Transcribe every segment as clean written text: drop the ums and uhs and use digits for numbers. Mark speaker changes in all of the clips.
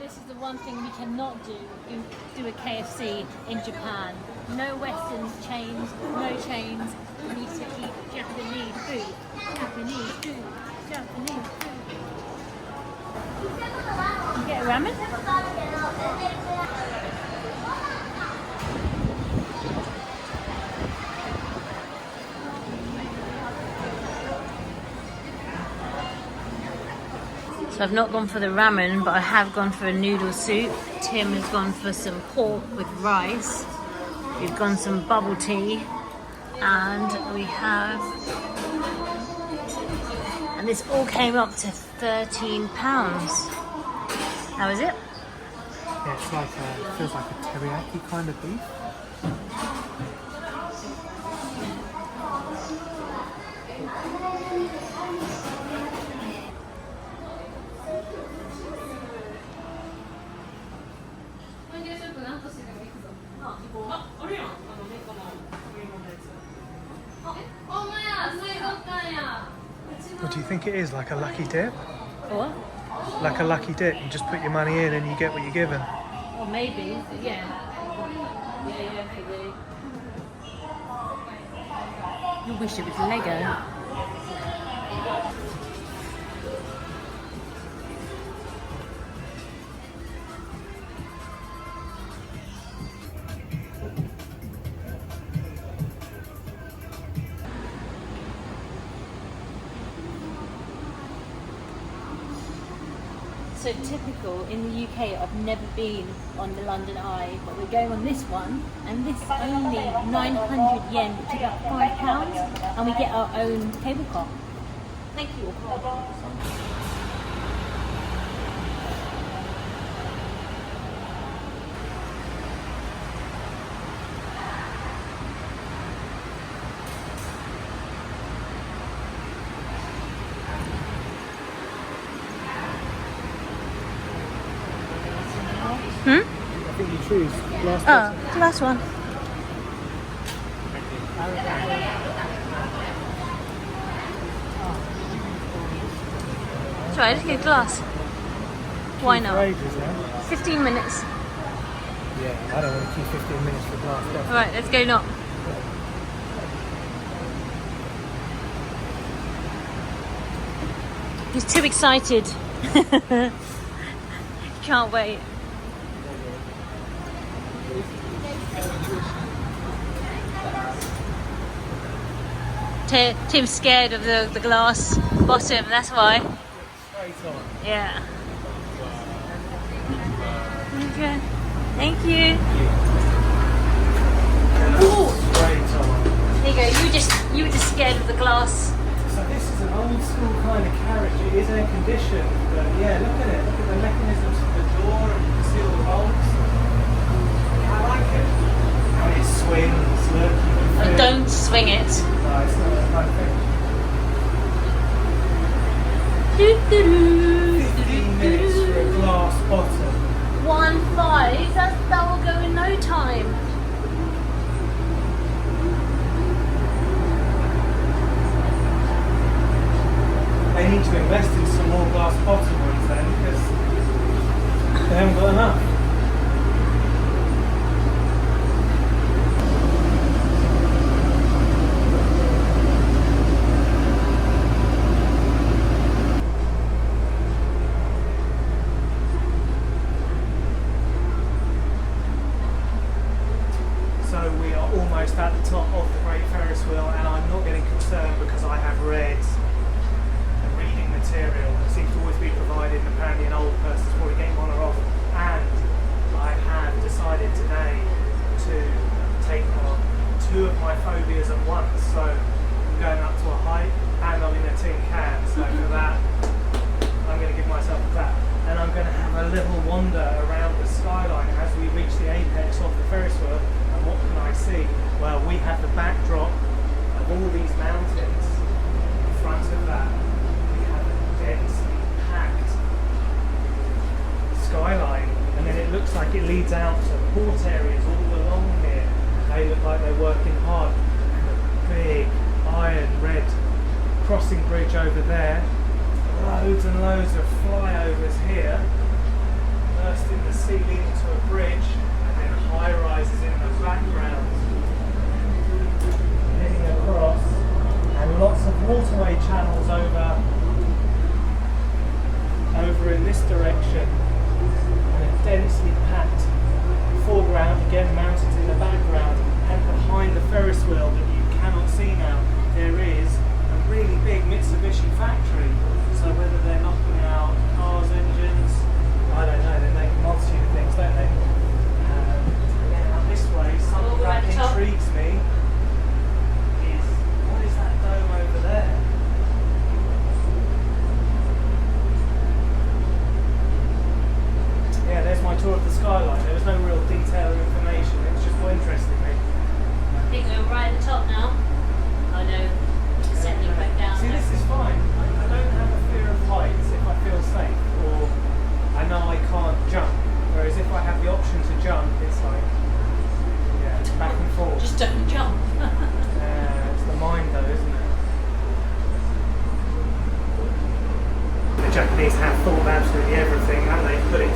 Speaker 1: this is the one thing we cannot do a KFC in Japan. No Western chains, no chains. We need to eat Japanese food. Japanese food. Japanese food. You get a ramen? So I've not gone for the ramen, but I have gone for a noodle soup. Tim has gone for some pork with rice. We've gone some bubble tea, and we have, and this all came up to £13. How is it?
Speaker 2: Yeah, it's like it feels like a teriyaki kind of beef.
Speaker 3: What do you think it is? Like a lucky dip?
Speaker 1: What?
Speaker 3: Like a lucky dip. You just put your money in and you get what you're given.
Speaker 1: Or maybe, yeah. You wish it was Lego. So typical in the UK, I've never been on the London Eye, but we're going on this one, and this is only 900 yen, which is about £5, and we get our own tablecloth. Thank you.
Speaker 3: I think you choose last one.
Speaker 1: Oh, last one. Sorry, just get a glass. Why
Speaker 3: For
Speaker 1: not?
Speaker 3: ages now.
Speaker 1: 15 minutes.
Speaker 3: Yeah, I don't want to keep 15 minutes for a glass.
Speaker 1: Alright, let's go now. He's too excited. Can't wait. Tim's scared of the glass bottom, that's why. Yeah. Okay. Thank you. There you go. You were just scared of the glass.
Speaker 3: So this is an old school kind of carriage. It is air conditioned, but yeah, look at it. Look at the mechanisms of the door, and you can see all the bolts. I like it. And it swings. Look, you can feel.
Speaker 1: Don't swing it.
Speaker 3: No, it's not that kind of thing. 15 minutes for a glass bottom.
Speaker 1: 1.5. That will go in no time.
Speaker 3: They need to invest in some more glass bottom ones then, because they haven't got enough. So we are almost at the top of the Great Ferris Wheel, and I'm not getting concerned because I have read the reading material that seems to always be provided, and apparently an old person's probably getting on or off. And I have decided today to take on 2 of my phobias at once. So I'm going up to a height, and I'm in a tin can. So for that, I'm going to give myself a clap. And I'm going to have a little wander around the skyline as we reach the apex of the Ferris wheel. And what can I see? Well, we have the backdrop of all these mountains. In front of that, we have a densely packed skyline. And then it looks like it leads out to port areas all along here. They look like they're working hard. And a big iron red crossing bridge over there. Loads and loads of flyovers here. First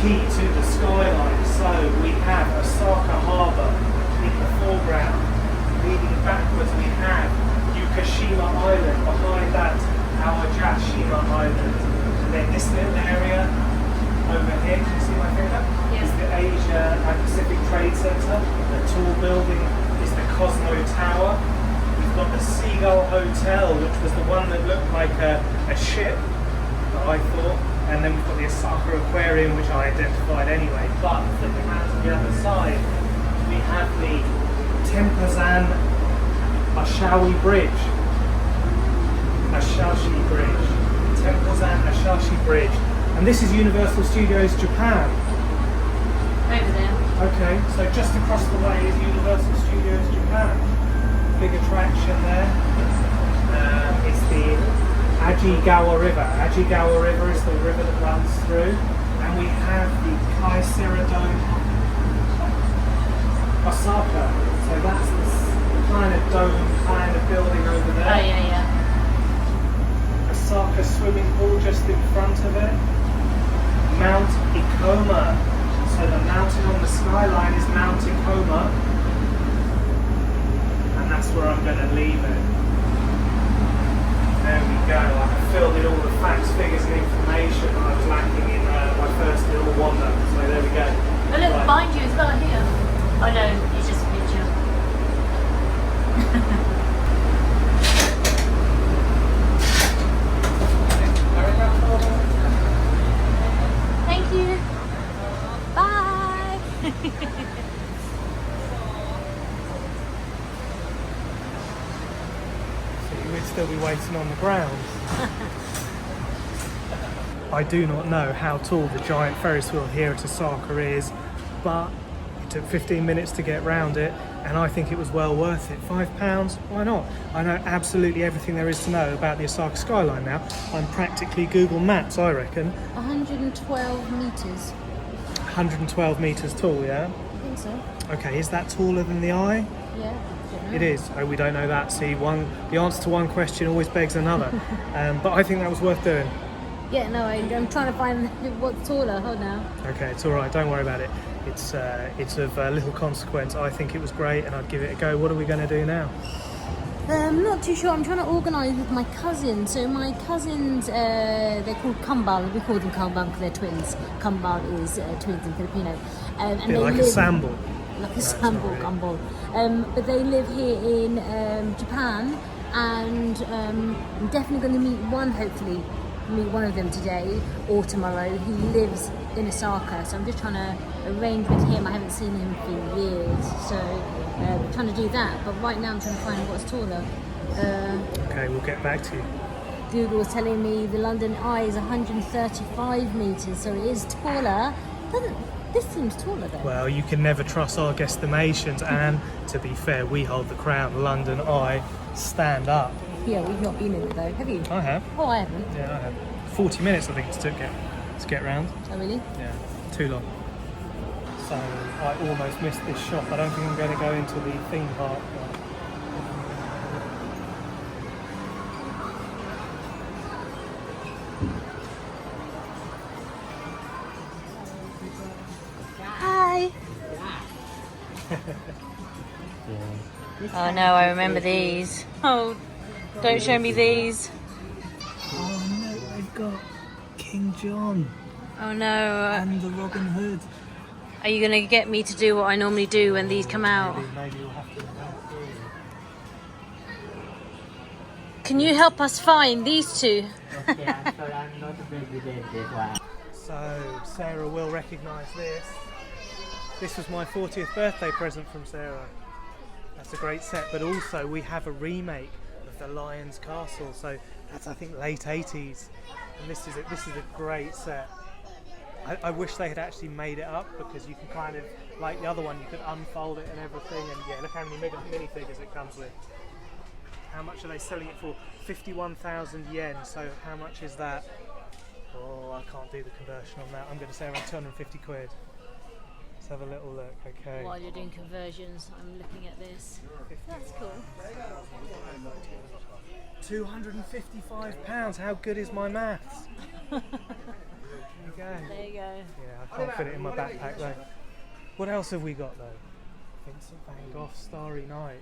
Speaker 3: key to the skyline. So we have Osaka Harbour in the foreground. Leading backwards we have Yukishima Island. Behind that, Awajashima Island. And then this little area over here, can you see my finger?
Speaker 1: Yeah.
Speaker 3: Is the Asia and Pacific Trade Center. The tall building is the Cosmo Tower. We've got the Seagull Hotel, which was the one that looked like a ship, that I thought. And then we've got the Osaka Aquarium, which I identified anyway. But flipping around to the other side, we have the Tempozan Bridge. Ashashi Bridge. Tempozan Ashashi Bridge. And this is Universal Studios Japan.
Speaker 1: Over there.
Speaker 3: Okay, so just across the way is Universal Studios Japan. Big attraction there. It's the Ajigawa River. Ajigawa River is the river that runs through. And we have the Kaisera Dome Osaka. So that's this kind of dome kind of building over there.
Speaker 1: Oh yeah, yeah.
Speaker 3: Osaka swimming pool just in front of it. Mount Ikoma. So the mountain on the skyline is Mount Ikoma. And that's where I'm going to leave it. There we go. I filled in all the facts, figures and information that I was lacking in my first little wander. So there we go.
Speaker 1: Oh look,
Speaker 3: Right.
Speaker 1: behind you as well here. Oh no, it's just a picture. Thank you. Bye.
Speaker 3: So you would still be waiting on the ground. I do not know how tall the giant Ferris wheel here at Osaka is, but it took 15 minutes to get round it, and I think it was well worth it. £5, why not? I know absolutely everything there is to know about the Osaka skyline now. I'm practically Google Maps, I reckon.
Speaker 1: 112 meters.
Speaker 3: 112 metres tall, yeah?
Speaker 1: I think so.
Speaker 3: Okay, is that taller than the eye?
Speaker 1: Yeah.
Speaker 3: It is. Oh, we don't know that. See, the answer to one question always begs another. But I think that was worth doing.
Speaker 1: Yeah, no, I'm trying to find what's taller. Hold now.
Speaker 3: Okay, it's all right. Don't worry about it. It's of little consequence. I think it was great, and I'd give it a go. What are we going to do now?
Speaker 1: I'm not too sure. I'm trying to organise with my cousins. So my cousins, they're called Kambal. We call them Kambal because they're twins. Kambal is twins in Filipino. And
Speaker 3: Bit like a sambal.
Speaker 1: Like a
Speaker 3: No,
Speaker 1: sambal,
Speaker 3: sorry.
Speaker 1: Kambal. But they live here in Japan, and I'm definitely going to meet one of them today or tomorrow. He lives in Osaka, so I'm just trying to arrange with him. I haven't seen him for years, so I'm trying to do that. But right now I'm trying to find what's taller.
Speaker 3: Okay, we'll get back to you.
Speaker 1: Google was telling me the London Eye is 135 metres, so it is taller. This seems taller though.
Speaker 3: Well, you can never trust our guesstimations, and to be fair, we hold the crown. London Eye, stand up.
Speaker 1: Yeah, we've not been in it though. Have you?
Speaker 3: I have.
Speaker 1: Oh, I haven't.
Speaker 3: Yeah, I have. 40 minutes, I think, to get round.
Speaker 1: Oh, really?
Speaker 3: Yeah, too long. So I almost missed this shop. I don't think I'm going to go into the theme park.
Speaker 1: Hi. Oh no, I remember these. Oh, don't show me these.
Speaker 3: Oh no, they've got King John
Speaker 1: Oh no.
Speaker 3: and the Robin Hood.
Speaker 1: Are you going to get me to do what I normally do when these come out?
Speaker 3: Maybe you'll have to go through.
Speaker 1: Can you help us find these two?
Speaker 4: Okay, I'm sorry, I'm not able to get this one.
Speaker 3: So Sarah will recognise this. This was my 40th birthday present from Sarah. That's a great set, but also we have a remake of the Lion's Castle. So that's, I think, late 80s, and this is a great set. I wish they had actually made it up, because you can kind of, like the other one, you could unfold it and everything, and yeah, look how many minifigures it comes with. How much are they selling it for? 51,000 yen, so how much is that? Oh, I can't do the conversion on that. I'm going to say around 250 quid. Let's have a little look, okay.
Speaker 1: While you're doing conversions, I'm looking at this. That's cool.
Speaker 3: £255, how good is my maths? go.
Speaker 1: There you go.
Speaker 3: Yeah, I can't fit it in my backpack though. What else have we got though? Vincent van Gogh, Starry Night.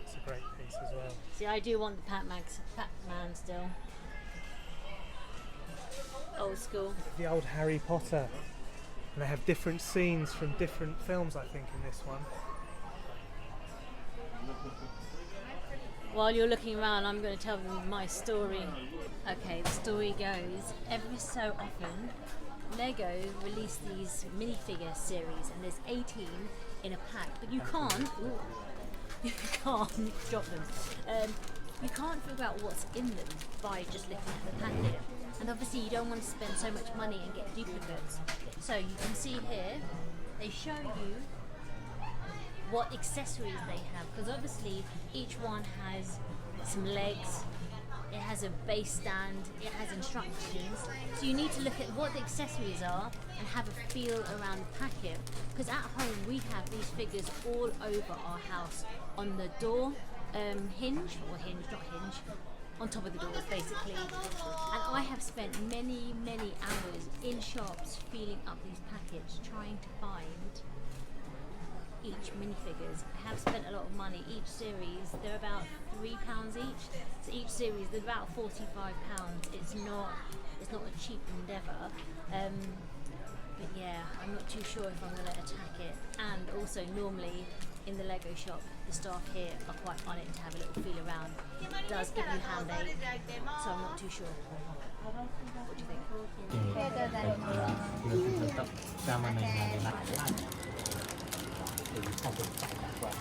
Speaker 3: It's a great piece as well.
Speaker 1: See, I do want the Pac-Man still. Old school.
Speaker 3: The old Harry Potter. And they have different scenes from different films, I think, in this one.
Speaker 1: While you're looking around, I'm going to tell them my story. Okay, the story goes, every so often, Lego release these minifigure series, and there's 18 in a pack, but you can't, you can't drop them. You can't figure out what's in them by just looking at the packet. And obviously you don't want to spend so much money and get duplicates. So you can see here, they show you what accessories they have, because obviously each one has some legs, it has a base stand, it has instructions. So you need to look at what the accessories are and have a feel around the packet. Because at home we have these figures all over our house, on the door hinge, on top of the doors basically. And I have spent many hours in shops feeling up these packets, trying to find each minifigures. I have spent a lot of money. Each series, they're about £3 each. So each series, they're about £45. It's not a cheap endeavour. But yeah, I'm not too sure if I'm going to attack it. And also, normally in the Lego shop, the staff here are quite on it to have a little feel around. It does give you hand ache, so I'm not too sure. What do you think?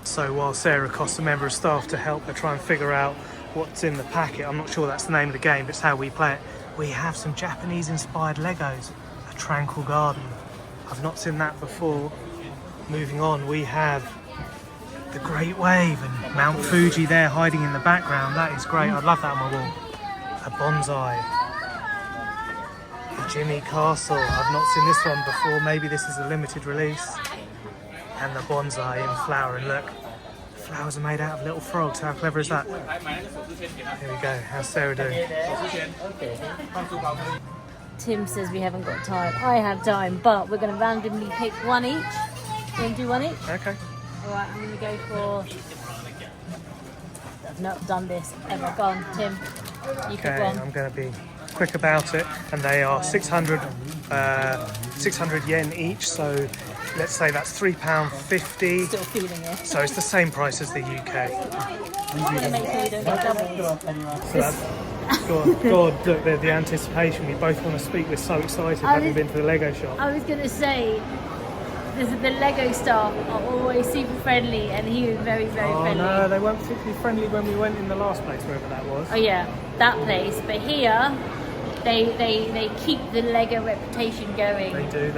Speaker 3: So while Sarah costs a member of staff to help her try and figure out what's in the packet, I'm not sure that's the name of the game, but it's how we play it. We have some Japanese-inspired Legos, a tranquil garden. I've not seen that before. Moving on, we have the Great Wave and Mount Fuji there hiding in the background. That is great. I'd love that on my wall. A bonsai. A Jimmy Castle. I've not seen this one before. Maybe this is a limited release. And the bonsai in flower. And look, the flowers are made out of little frogs. How clever is that? Here we go. How's Sarah doing?
Speaker 1: Tim says we haven't got time. I have time, but we're going to randomly pick one each. You want to do one each?
Speaker 3: Okay.
Speaker 1: Alright, I'm going to go for... I've not done this ever. Go on, Tim. You pick
Speaker 3: Okay,
Speaker 1: one.
Speaker 3: I'm going to be quick about it. And they are 600 yen each. So let's say that's £3.50.
Speaker 1: Still feeling it.
Speaker 3: So it's the same price as the UK.
Speaker 1: I'm going to make sure you don't get doubles.
Speaker 3: So that's, God, look, the anticipation. We both want to speak. We're so excited having been to the Lego shop.
Speaker 1: I was going to say, the Lego staff are always super friendly, and he was very friendly.
Speaker 3: No, they weren't particularly friendly when we went in the last place, wherever that was.
Speaker 1: Oh yeah, that place. But here, they keep the Lego reputation going.
Speaker 3: They do.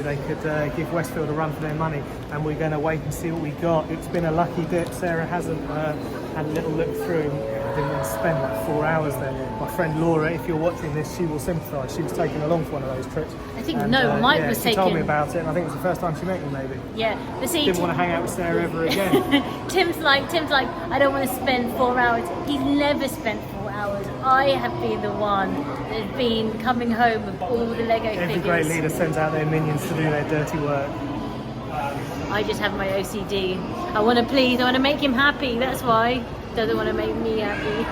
Speaker 3: They could give Westfield a run for their money, and we're going to wait and see what we got. It's been a lucky dip. Sarah hasn't had a little look through. Didn't want to spend like 4 hours there. My friend Laura, if you're watching this, she will sympathise. She was taken along for one of those trips.
Speaker 1: I think Mike was
Speaker 3: she
Speaker 1: taken.
Speaker 3: told me about it, and I think it was the first time she met you, maybe.
Speaker 1: Yeah, but see,
Speaker 3: Didn't want to hang out with Sarah ever again.
Speaker 1: Tim's like, I don't want to spend 4 hours. He's never spent 4 hours. I have been the one that's been coming home with all the Lego figures.
Speaker 3: Every great leader sends out their minions to do their dirty work.
Speaker 1: I just have my OCD. I want to please. I want to make him happy. That's why. Doesn't want to make me happy.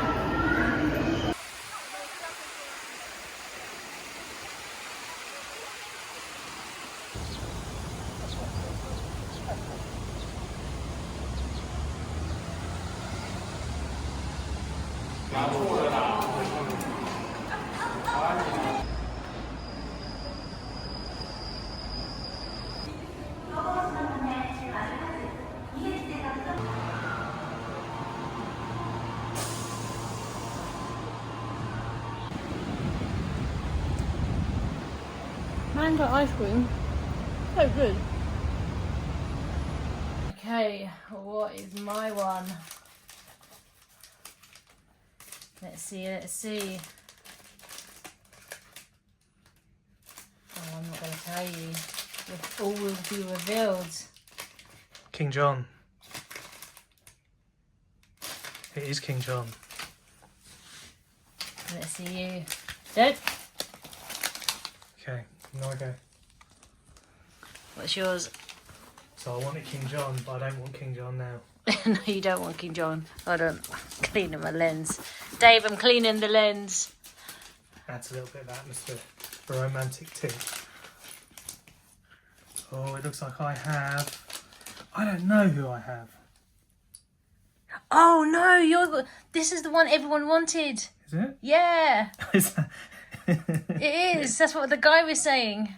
Speaker 1: Mango ice cream, so good. Okay, what is my one? Let's see. Oh, I'm not going to tell you. It all will be revealed.
Speaker 3: King John. It is King John.
Speaker 1: Let's see you. Don't.
Speaker 3: Okay, now I go.
Speaker 1: What's yours?
Speaker 3: So I wanted King John, but I don't want King John now.
Speaker 1: No, you don't want King John. Hold on. Cleaning my lens. Dave, I'm cleaning the lens.
Speaker 3: Adds a little bit of atmosphere. A romantic tint. Oh, it looks like I don't know who I have.
Speaker 1: Oh no, this is the one everyone wanted.
Speaker 3: Is it?
Speaker 1: Yeah,
Speaker 3: Is that...
Speaker 1: it is. That's what the guy was saying.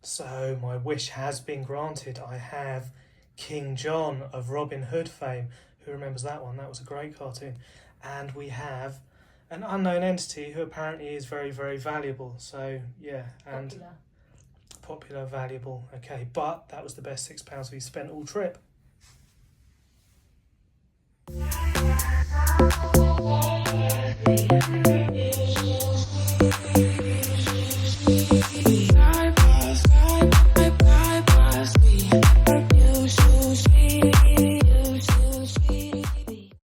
Speaker 3: So my wish has been granted. I have King John of Robin Hood fame. Who remembers that one? That was a great cartoon. And we have an unknown entity who apparently is very, very valuable. So yeah, and popular, valuable. Okay, but that was the best £6 we spent all trip.